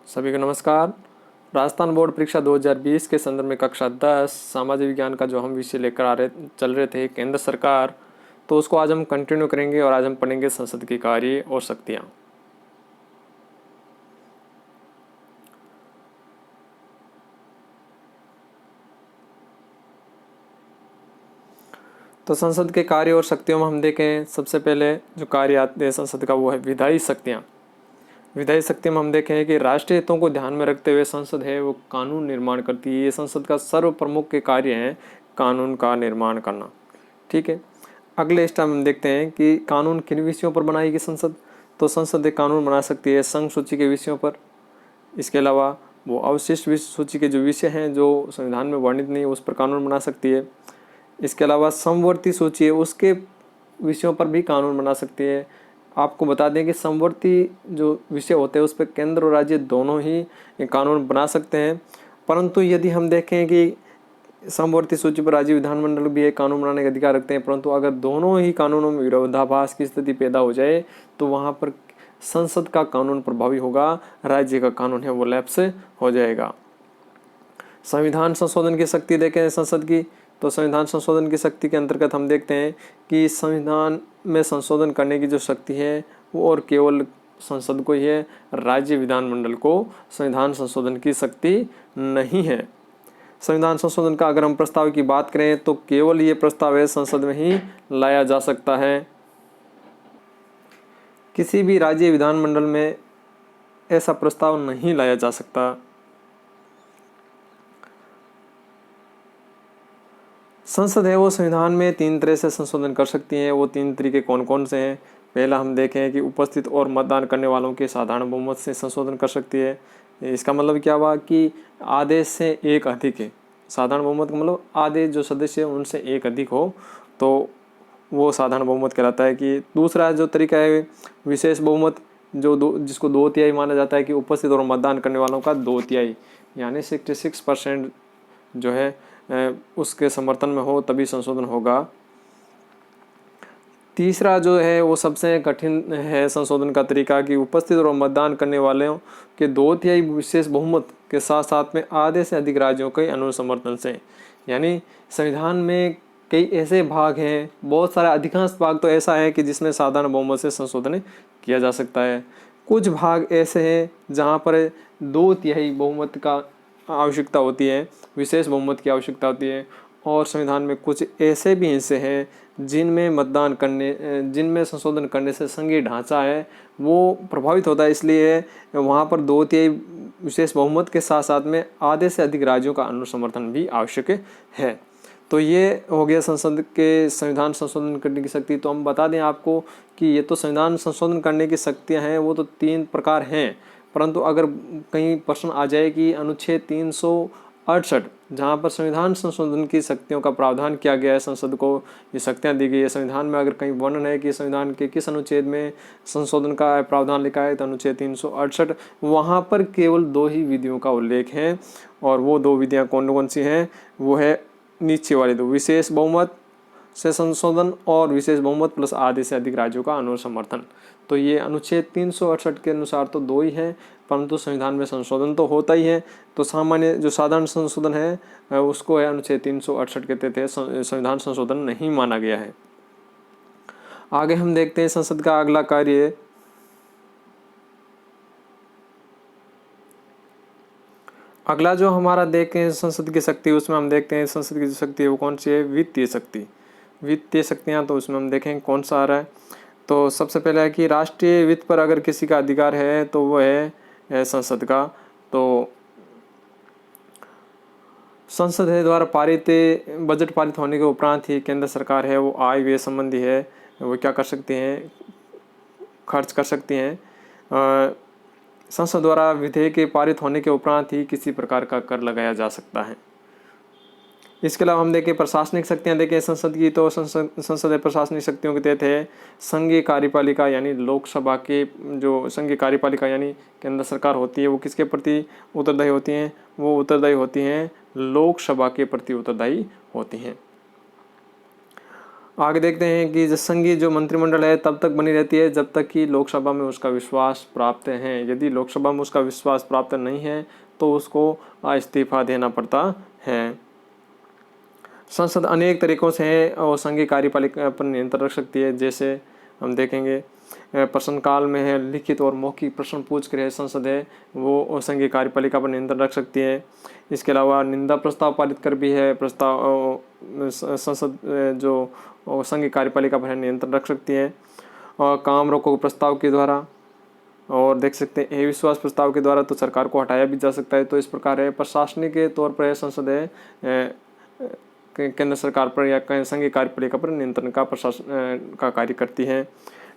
सभी को नमस्कार। राजस्थान बोर्ड परीक्षा 2020 के संदर्भ में कक्षा 10 सामाजिक विज्ञान का जो हम विषय लेकर चल रहे थे केंद्र सरकार, तो उसको आज हम कंटिन्यू करेंगे और आज हम पढ़ेंगे संसद के कार्य और शक्तियाँ। तो संसद के कार्य और शक्तियों में हम देखें, सबसे पहले जो कार्य आते हैं संसद का वो है विधायी शक्तियाँ। विधायी शक्ति में हम देखें कि राष्ट्रीय हितों को ध्यान में रखते हुए संसद है वो कानून निर्माण करती है। ये संसद का सर्व प्रमुख के कार्य है कानून का निर्माण करना। ठीक है, अगले स्टेप हम देखते हैं कि कानून किन विषयों पर बनाएगी संसद। तो संसद एक कानून बना सकती है संघ सूची के विषयों पर। इसके अलावा वो अवशिष्ट सूची के जो विषय हैं जो संविधान में वर्णित नहीं है उस पर कानून बना सकती है। इसके अलावा समवर्ती सूची है उसके विषयों पर भी कानून बना सकती है। आपको बता दें कि समवर्ती जो विषय होते हैं उस पर केंद्र और राज्य दोनों ही कानून बना सकते हैं। परंतु यदि हम देखें कि समवर्ती सूची पर राज्य विधानमंडल भी एक कानून बनाने का अधिकार रखते हैं, परंतु अगर दोनों ही कानूनों में विरोधाभास की स्थिति पैदा हो जाए तो वहाँ पर संसद का कानून प्रभावी होगा, राज्य का कानून है वो लैप्स हो जाएगा। संविधान संशोधन की शक्ति देखें संसद की, तो संविधान संशोधन की शक्ति के अंतर्गत हम देखते हैं कि संविधान में संशोधन करने की जो शक्ति है वो और केवल संसद को ही है, राज्य विधानमंडल को संविधान संशोधन की शक्ति नहीं है। संविधान संशोधन का अगर हम प्रस्ताव की बात करें तो केवल ये प्रस्ताव है संसद में ही लाया जा सकता है। किसी भी राज्य विधानमंडल में ऐसा प्रस्ताव नहीं लाया जा सकता। संसद है वो संविधान में 3 तरह से संशोधन कर सकती है। वो 3 तरीके कौन कौन से हैं? पहला हम देखें कि उपस्थित और मतदान करने वालों के साधारण बहुमत से संशोधन कर सकती है। इसका मतलब क्या हुआ कि आधे से एक अधिक है। साधारण बहुमत का मतलब आधे जो सदस्य उनसे एक अधिक हो तो वो साधारण बहुमत कहलाता है। कि दूसरा जो तरीका है विशेष बहुमत, जो जिसको 2/3 माना जाता है कि उपस्थित और मतदान करने वालों का 2/3 यानी 66% जो है उसके समर्थन में हो तभी संशोधन होगा। तीसरा जो है वो सबसे कठिन है संशोधन का तरीका कि उपस्थित और मतदान करने वालों के 2/3 विशेष बहुमत के साथ साथ में आधे से अधिक राज्यों के अनुसमर्थन से। यानी संविधान में कई ऐसे भाग हैं, बहुत सारा अधिकांश भाग तो ऐसा है कि जिसमें साधारण बहुमत से संशोधन किया जा सकता है। कुछ भाग ऐसे हैं जहाँ पर 2/3 बहुमत का आवश्यकता होती है, विशेष बहुमत की आवश्यकता होती है। और संविधान में कुछ ऐसे भी हिस्से हैं जिनमें संशोधन करने से संघीय ढांचा है वो प्रभावित होता है। इसलिए वहाँ पर 2/3 विशेष बहुमत के साथ साथ में आधे से अधिक राज्यों का अनुसमर्थन भी आवश्यक है। तो ये हो गया संसद के संविधान संशोधन करने की शक्ति। तो हम बता दें आपको कि ये तो संविधान संशोधन करने की शक्तियाँ हैं वो तो 3 प्रकार हैं, परंतु अगर कहीं प्रश्न आ जाए कि अनुच्छेद 368 जहाँ पर संविधान संशोधन की शक्तियों का प्रावधान किया गया है, संसद को ये शक्तियाँ दी गई है। संविधान में अगर कहीं वर्णन है कि संविधान के किस अनुच्छेद में संशोधन का प्रावधान लिखा है तो अनुच्छेद 368, वहाँ पर केवल 2 ही विधियों का उल्लेख है। और वो 2 विधियाँ कौन कौन सी हैं? वो है नीचे वाले 2, विशेष बहुमत से संशोधन और विशेष बहुमत प्लस आधे से अधिक राज्यों का अनुसमर्थन। तो ये अनुच्छेद 368 के अनुसार तो 2 ही हैं, परंतु संविधान में संशोधन तो होता ही है। तो सामान्य जो साधारण संशोधन है उसको है अनुच्छेद 368 के तहत संविधान संशोधन नहीं माना गया है। आगे हम देखते हैं संसद का अगला कार्य। अगला जो हमारा देखें संसद की शक्ति, उसमें हम देखते हैं संसद की जो शक्ति है वो कौन सी है? वित्तीय शक्ति। वित्तीय शक्तियाँ तो उसमें हम देखें कौन सा आ रहा है। तो सबसे पहले है कि राष्ट्रीय वित्त पर अगर किसी का अधिकार है तो वो है संसद का। तो संसद है द्वारा पारित बजट पारित होने के उपरांत ही केंद्र सरकार है वो आय व्यय संबंधी है वो क्या कर सकती हैं? खर्च कर सकती हैं। संसद द्वारा विधेयक पारित होने के उपरांत ही किसी प्रकार का कर लगाया जा सकता है। इसके अलावा हम देखें प्रशासनिक शक्तियाँ देखें संसद की, तो संसद प्रशासनिक शक्तियों के तहत है संघीय कार्यपालिका यानी लोकसभा के जो संघीय कार्यपालिका यानी केंद्र सरकार होती है वो किसके प्रति उत्तरदायी होती हैं? वो उत्तरदायी होती हैं लोकसभा के प्रति उत्तरदायी होती हैं। आगे देखते हैं कि संघीय जो मंत्रिमंडल है तब तक बनी रहती है जब तक कि लोकसभा में उसका विश्वास प्राप्त है। यदि लोकसभा में उसका विश्वास प्राप्त नहीं है तो उसको इस्तीफा देना पड़ता है। संसद अनेक तरीकों से है और संघीय कार्यपालिका पर नियंत्रण रख सकती है। जैसे हम देखेंगे प्रश्नकाल में है, लिखित और मौखिक प्रश्न पूछ कर संसद है वो संघीय कार्यपालिका पर नियंत्रण रख सकती है। इसके अलावा निंदा प्रस्ताव पारित कर भी है प्रस्ताव संसद जो संघीय कार्यपालिका पर नियंत्रण रख सकती है। और काम रोको प्रस्ताव के द्वारा और देख सकते हैं अविश्वास प्रस्ताव के द्वारा तो सरकार को हटाया भी जा सकता है। तो इस प्रकार है प्रशासनिक के तौर पर संसद है केंद्र सरकार पर या संघीय कार्यपालिका पर नियंत्रण का प्रशासन का कार्य करती है।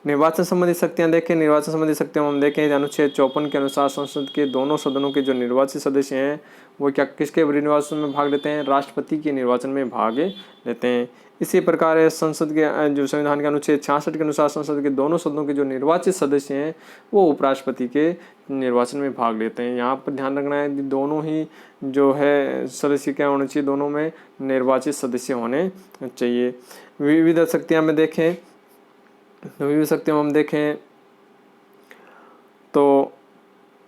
निर्वाचन संबंधी शक्तियां देखें। निर्वाचन संबंधी शक्तियां हम देखें अनुच्छेद 54 के अनुसार संसद के दोनों सदनों के जो निर्वाचित सदस्य हैं वो क्या किसके निर्वाचन में भाग लेते हैं? राष्ट्रपति के निर्वाचन में भाग लेते हैं। इसी प्रकार है संसद के जो संविधान के अनुच्छेद 66 के अनुसार संसद के दोनों सदनों के जो निर्वाचित सदस्य हैं वो उपराष्ट्रपति के निर्वाचन में भाग लेते हैं। यहाँ पर ध्यान रखना है दोनों ही जो है सदस्य क्या होने चाहिए, दोनों में निर्वाचित सदस्य होने चाहिए। विविध शक्तियाँ में देखें विविध शक्तियों में हम देखें तो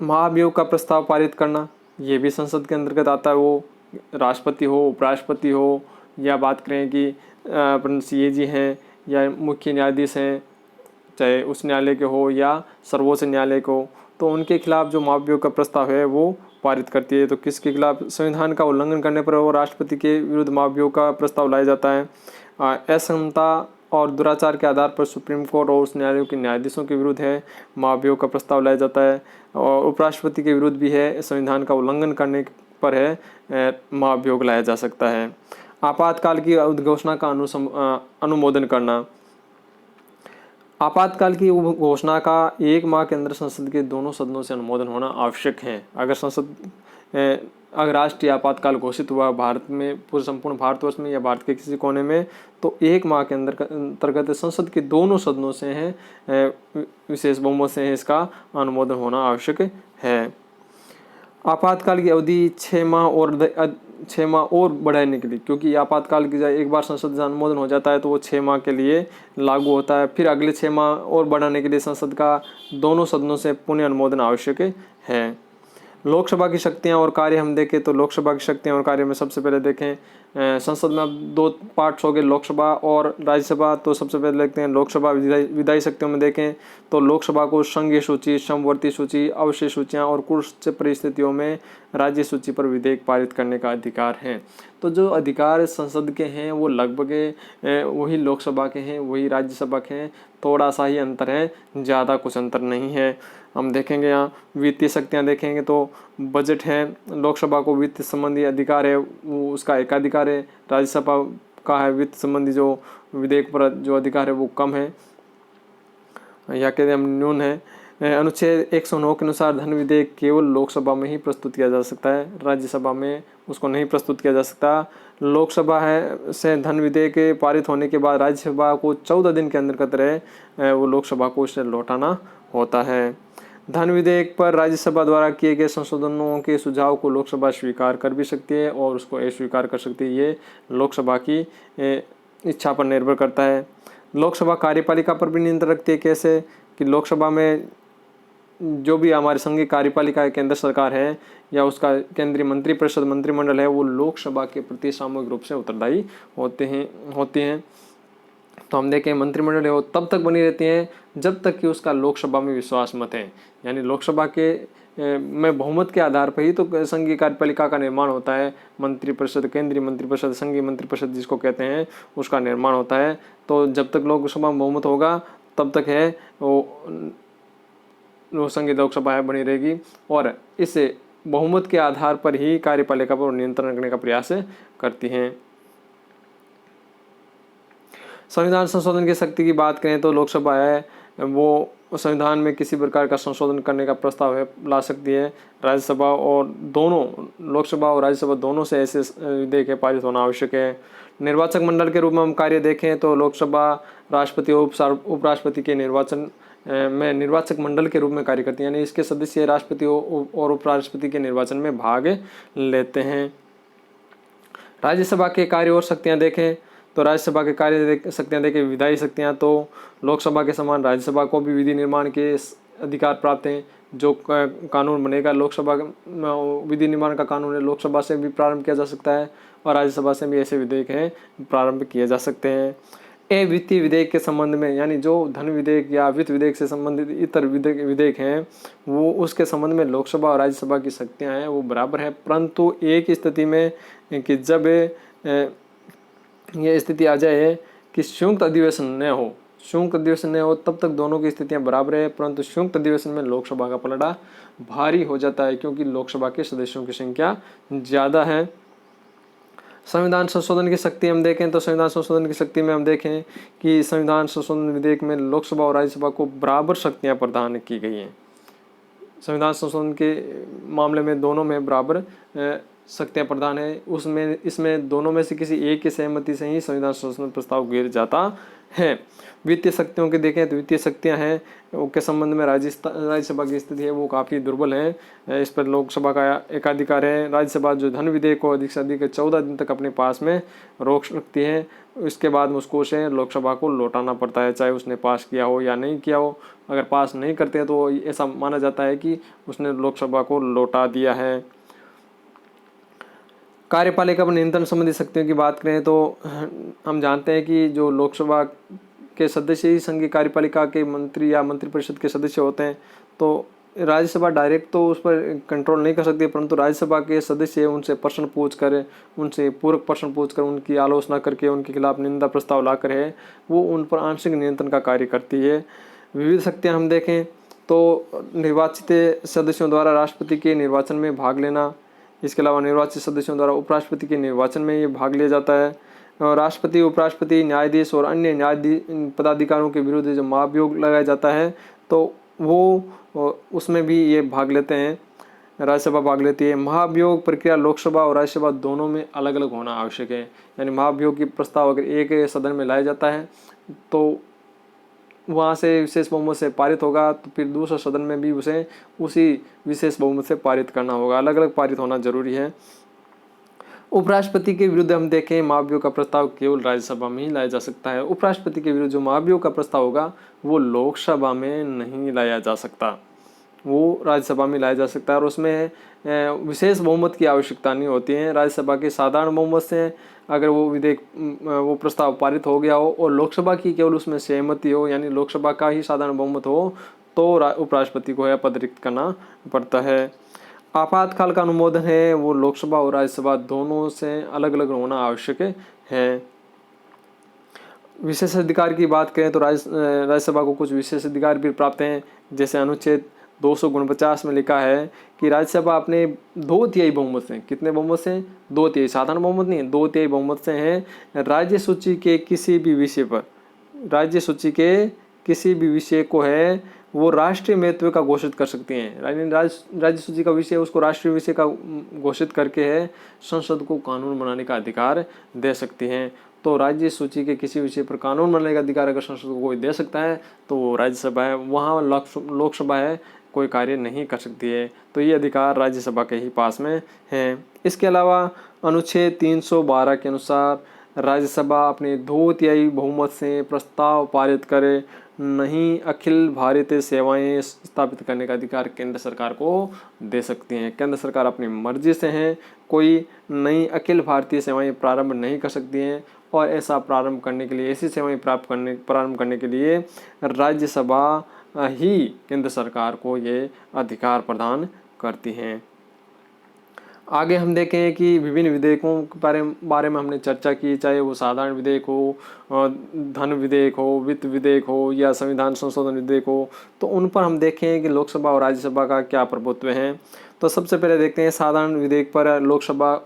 महाभियोग का प्रस्ताव पारित करना ये भी संसद के अंतर्गत आता है। वो राष्ट्रपति हो, उपराष्ट्रपति हो या बात करें कि सीएजी हैं या मुख्य न्यायाधीश हैं, चाहे उच्च न्यायालय के हो या सर्वोच्च न्यायालय को, तो उनके खिलाफ जो महाभियोग का प्रस्ताव है वो पारित करती है। तो किसके खिलाफ? संविधान का उल्लंघन करने पर वो राष्ट्रपति के विरुद्ध महाभियोग का प्रस्ताव लाया जाता है। असमता और दुराचार के आधार पर सुप्रीम कोर्ट और उच्च न्यायालयों के न्यायाधीशों के विरुद्ध है महाभियोग का प्रस्ताव लाया जाता है। और उपराष्ट्रपति के विरुद्ध भी है संविधान का उल्लंघन करने पर है महाभियोग लाया जा सकता है। आपातकाल की उद्घोषणा का अनुमोदन करना। आपातकाल की घोषणा का 1 माह के अंदर संसद के दोनों सदनों से अनुमोदन होना आवश्यक है। अगर राष्ट्रीय आपातकाल घोषित हुआ भारत में, पूरे संपूर्ण भारतवर्ष में या भारत के किसी कोने में, तो 1 माह के अंतर्गत संसद के दोनों सदनों से है विशेष बहुमत से है इसका अनुमोदन होना आवश्यक है। आपातकाल की अवधि 6 माह और बढ़ाने के लिए, क्योंकि आपातकाल की एक बार संसद से अनुमोदन हो जाता है तो वो 6 माह के लिए लागू होता है। फिर अगले 6 माह और बढ़ाने के लिए संसद का दोनों सदनों से पुनः अनुमोदन आवश्यक है। लोकसभा की शक्तियां और कार्य हम देखें तो लोकसभा की शक्तियां और कार्य में सबसे पहले देखें संसद में अब 2 पार्ट्स हो गए, लोकसभा और राज्यसभा। तो सबसे पहले देखते हैं लोकसभा विधायी शक्तियों में देखें तो लोकसभा को संघीय सूची, समवर्ती सूची, अवशेष सूचियां और कुछ परिस्थितियों में राज्य सूची पर विधेयक पारित करने का अधिकार है। तो जो अधिकार संसद के हैं वो लगभग वही लोकसभा के हैं, वही राज्यसभा के हैं, थोड़ा सा ही अंतर है, ज़्यादा कुछ अंतर नहीं है। हम देखेंगे यहाँ वित्तीय शक्तियाँ देखेंगे तो बजट है, लोकसभा को वित्त संबंधी अधिकार है, वो उसका एकाधिकार है। राज्यसभा का है वित्त संबंधी जो विधेयक पर जो अधिकार है वो कम है या कहते हैं न्यून है। अनुच्छेद 109 के अनुसार धन विधेयक केवल लोकसभा में ही प्रस्तुत किया जा सकता है, राज्यसभा में उसको नहीं प्रस्तुत किया जा सकता। लोकसभा है से धन विधेयक पारित होने के बाद राज्यसभा को 14 दिन के अंतर्गत रहे वो लोकसभा को उसे लौटाना होता है। धन विधेयक पर राज्यसभा द्वारा किए गए संशोधनों के सुझाव को लोकसभा स्वीकार कर भी सकती है और उसको अस्वीकार कर सकती है। ये लोकसभा की इच्छा पर निर्भर करता है। लोकसभा कार्यपालिका पर भी नियंत्रण रखती है। कैसे कि लोकसभा में जो भी हमारे संघीय कार्यपालिका केंद्र सरकार है या उसका केंद्रीय मंत्रिपरिषद मंत्रिमंडल है वो लोकसभा के प्रति सामूहिक रूप से उत्तरदायी होती हैं। तो हम देखें मंत्रिमंडल है वो तब तक बनी रहती हैं जब तक कि उसका लोकसभा में विश्वास मत है, यानी लोकसभा के में बहुमत के आधार पर ही तो संघीय कार्यपालिका का निर्माण होता है। मंत्रिपरिषद, केंद्रीय मंत्रिपरिषद, संघीय मंत्रिपरिषद जिसको कहते हैं उसका निर्माण होता है। तो जब तक लोकसभा में बहुमत होगा तब तक है वो संघीय लोकसभा बनी रहेगी और इसे बहुमत के आधार पर ही कार्यपालिका पर नियंत्रण करने का प्रयास करती हैं। संविधान संशोधन की शक्ति की बात करें तो लोकसभा है वो संविधान में किसी प्रकार का संशोधन करने का प्रस्ताव है ला सकती है। राज्यसभा और दोनों लोकसभा और राज्यसभा दोनों से ऐसे विधेयक पारित होना आवश्यक है। निर्वाचक मंडल के रूप में हम कार्य देखें तो लोकसभा राष्ट्रपति और उपराष्ट्रपति के निर्वाचन में निर्वाचक मंडल के रूप में कार्य करती है, यानी इसके सदस्य राष्ट्रपति और उपराष्ट्रपति के निर्वाचन में भाग लेते हैं। राज्यसभा के कार्य और शक्तियां देखें तो राज्यसभा के कार्य शक्तियाँ देखें, विधायी शक्तियाँ, तो लोकसभा के समान राज्यसभा को भी विधि निर्माण के अधिकार प्राप्त हैं। जो कानून बनेगा लोकसभा विधि निर्माण का कानून है, लोकसभा से भी प्रारंभ किया जा सकता है और राज्यसभा से भी ऐसे विधेयक हैं प्रारंभ किए जा सकते हैं। वित्तीय विधेयक के संबंध में, यानी जो धन विधेयक या वित्त विधेयक से संबंधित इतर विधेयक हैं, वो उसके संबंध में लोकसभा और राज्यसभा की शक्तियां हैं वो बराबर है, परंतु एक स्थिति में कि जब ये स्थिति आ जाए कि संयुक्त अधिवेशन न हो तब तक दोनों की स्थितियां बराबर है, परंतु संयुक्त अधिवेशन में लोकसभा का पलड़ा भारी हो जाता है क्योंकि लोकसभा के सदस्यों की संख्या ज़्यादा है। संविधान संशोधन की शक्ति हम देखें तो संविधान संशोधन की शक्ति में हम देखें कि संविधान संशोधन विधेयक में लोकसभा और राज्यसभा को बराबर शक्तियां प्रदान की गई हैं। संविधान संशोधन के मामले में दोनों में बराबर शक्तियां प्रदान है। इसमें दोनों में से किसी एक की सहमति से ही संविधान संशोधन प्रस्ताव गिर जाता है। वित्तीय शक्तियों के देखें तो वित्तीय शक्तियां हैं के संबंध में राज्यसभा की स्थिति है वो काफ़ी दुर्बल है। इस पर लोकसभा का एकाधिकार है। राज्यसभा जो धन विधेयक को अधिक से अधिक 14 दिन तक अपने पास में रोक सकती है, इसके बाद उसको उसे लोकसभा को लौटाना पड़ता है, चाहे उसने पास किया हो या नहीं किया हो। अगर पास नहीं करते हैं तो ऐसा माना जाता है कि उसने लोकसभा को लौटा दिया है। कार्यपालिका पर नियंत्रण संबंधी शक्तियों की बात करें तो हम जानते हैं कि जो लोकसभा के सदस्य ही संघीय कार्यपालिका के मंत्री या मंत्रिपरिषद के सदस्य होते हैं, तो राज्यसभा डायरेक्ट तो उस पर कंट्रोल नहीं कर सकती, परंतु राज्यसभा के सदस्य उनसे प्रश्न पूछ कर, उनसे पूरक प्रश्न पूछ कर, उनकी आलोचना करके, उनके खिलाफ निंदा प्रस्ताव ला कर है वो उन पर आंशिक नियंत्रण का कार्य करती है। विविध शक्तियाँ हम देखें तो निर्वाचित सदस्यों द्वारा राष्ट्रपति के निर्वाचन में भाग लेना, इसके अलावा निर्वाचित सदस्यों द्वारा उपराष्ट्रपति के निर्वाचन में ये भाग लिया जाता है। राष्ट्रपति, उपराष्ट्रपति, न्यायाधीश और अन्य पदाधिकारियों के विरुद्ध जब महाभियोग लगाया जाता है तो वो उसमें भी ये भाग लेते हैं, राज्यसभा भाग लेती है। महाभियोग प्रक्रिया लोकसभा और राज्यसभा दोनों में अलग अलग होना आवश्यक है, यानी महाभियोग की प्रस्ताव अगर एक सदन में लाया जाता है तो वहाँ से विशेष बहुमत से पारित होगा, तो फिर दूसरे सदन में भी उसे उसी विशेष बहुमत से पारित करना होगा, अलग अलग पारित होना जरूरी है। उपराष्ट्रपति के विरुद्ध हम देखें महाभियोग का प्रस्ताव केवल राज्यसभा में ही लाया जा सकता है। उपराष्ट्रपति के विरुद्ध जो महाभियोग का प्रस्ताव होगा वो लोकसभा में नहीं लाया जा सकता, वो राज्यसभा में लाया जा सकता है और उसमें विशेष बहुमत की आवश्यकता नहीं होती है। राज्यसभा के साधारण बहुमत से अगर वो विधेयक वो प्रस्ताव पारित हो गया हो और लोकसभा की केवल उसमें सहमति हो, यानी लोकसभा का ही साधारण बहुमत हो, तो उपराष्ट्रपति को यह पद रिक्त करना पड़ता है। आपातकाल का अनुमोदन है वो लोकसभा और राज्यसभा दोनों से अलग अलग होना आवश्यक है। विशेष अधिकार की बात करें तो राज्यसभा को कुछ विशेष अधिकार भी प्राप्त हैं, जैसे अनुच्छेद 249 में लिखा है कि राज्यसभा अपने 2/3 बहुमत से, कितने बहुमत से, 2/3, साधारण बहुमत नहीं, 2/3 बहुमत से है राज्य सूची के किसी भी विषय पर, राज्य सूची के किसी भी विषय को है वो राष्ट्रीय महत्व का घोषित कर सकती हैं। राज्य सूची का विषय उसको राष्ट्रीय विषय का घोषित करके है संसद को कानून बनाने का अधिकार दे सकती हैं। तो राज्य सूची के किसी विषय पर कानून बनाने का अधिकार अगर संसद को कोई दे सकता है तो वो राज्यसभा है, वहाँ लोकसभा है कोई कार्य नहीं कर सकती है। तो ये अधिकार राज्यसभा के ही पास में है। इसके अलावा अनुच्छेद 312 के अनुसार राज्यसभा अपने 2/3 बहुमत से प्रस्ताव पारित करे नहीं अखिल भारतीय सेवाएं स्थापित करने का अधिकार केंद्र सरकार को दे सकती हैं। केंद्र सरकार अपनी मर्जी से है कोई नई अखिल भारतीय सेवाएं प्रारंभ नहीं कर सकती हैं और ऐसा प्रारंभ करने के लिए, ऐसी सेवाएं प्रारंभ करने के लिए राज्यसभा ही केंद्र सरकार को ये अधिकार प्रदान करती हैं। आगे हम देखें कि विभिन्न विधेयकों के बारे में हमने चर्चा की, चाहे वो साधारण विधेयक हो, धन विधेयक हो, वित्त विधेयक हो या संविधान संशोधन विधेयक हो, तो उन पर हम देखें कि लोकसभा और राज्यसभा का क्या प्रभुत्व है। तो सबसे पहले देखते हैं साधारण विधेयक पर लोकसभा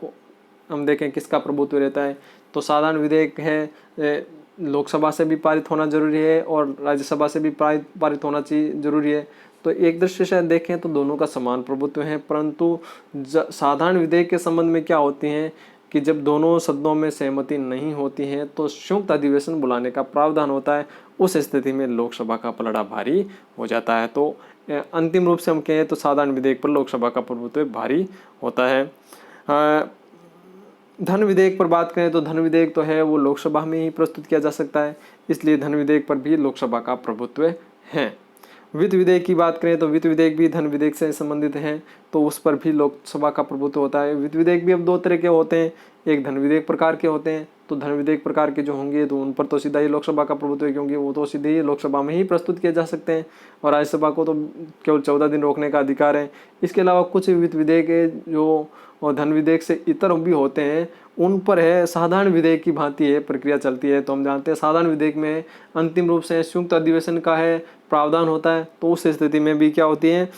हम देखें किसका प्रभुत्व रहता है। तो साधारण विधेयक है लोकसभा से भी पारित होना जरूरी है और राज्यसभा से भी पारित होना चाहिए जरूरी है। तो एक दृष्टि से देखें तो दोनों का समान प्रभुत्व है, परंतु साधारण विधेयक के संबंध में क्या होती हैं कि जब दोनों सदनों में सहमति नहीं होती है तो संयुक्त अधिवेशन बुलाने का प्रावधान होता है। उस स्थिति में लोकसभा का पलड़ा भारी हो जाता है। तो अंतिम रूप से हम कहें तो साधारण विधेयक पर लोकसभा का प्रभुत्व भारी होता है। धन विधेयक पर बात करें तो धन विधेयक तो है वो लोकसभा में ही प्रस्तुत किया जा सकता है, इसलिए धन विधेयक पर भी लोकसभा का प्रभुत्व है। वित्त विधेयक की बात करें तो वित्त विधेयक भी धन विधेयक से संबंधित है, तो उस पर भी लोकसभा का प्रभुत्व होता है। वित्त विधेयक भी अब दो तरह के होते हैं, एक धन विधेयक प्रकार के होते हैं, तो धन विधेयक प्रकार के जो होंगे तो उन पर तो सीधा ही लोकसभा का प्रभुत्व है, क्योंकि वो तो सीधे ही लोकसभा में ही प्रस्तुत किए जा सकते हैं और राज्यसभा को तो केवल 14 दिन रोकने का अधिकार है। इसके अलावा कुछ वित्त विधेयक जो और धन विधेयक से इतर भी होते हैं, उन पर है साधारण विधेयक की भांति है प्रक्रिया चलती है। तो हम जानते हैं साधारण विधेयक में अंतिम रूप से संयुक्त अधिवेशन का है प्रावधान होता है, तो उस स्थिति में भी क्या होती है,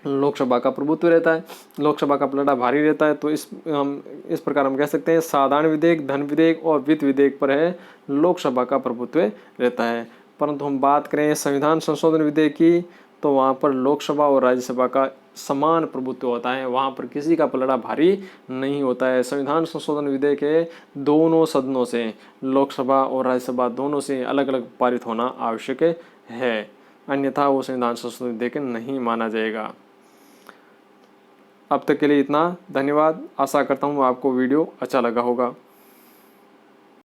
लोकसभा का प्रभुत्व रहता है, लोकसभा का पलड़ा भारी रहता है। तो इस प्रकार हम कह सकते हैं साधारण विधेयक, धन विधेयक और वित्त विधेयक पर है लोकसभा का प्रभुत्व रहता है। परंतु हम बात करें संविधान संशोधन विधेयक की, तो वहाँ पर लोकसभा और राज्यसभा का समान प्रभुत्व होता है, वहाँ पर किसी का पलड़ा भारी नहीं होता है। संविधान संशोधन विधेयक है दोनों सदनों से, लोकसभा और राज्यसभा दोनों से अलग अलग पारित होना आवश्यक है, अन्यथा वो संविधान संशोधन विधेयक नहीं माना जाएगा। अब तक के लिए इतना, धन्यवाद। आशा करता हूँ आपको वीडियो अच्छा लगा होगा।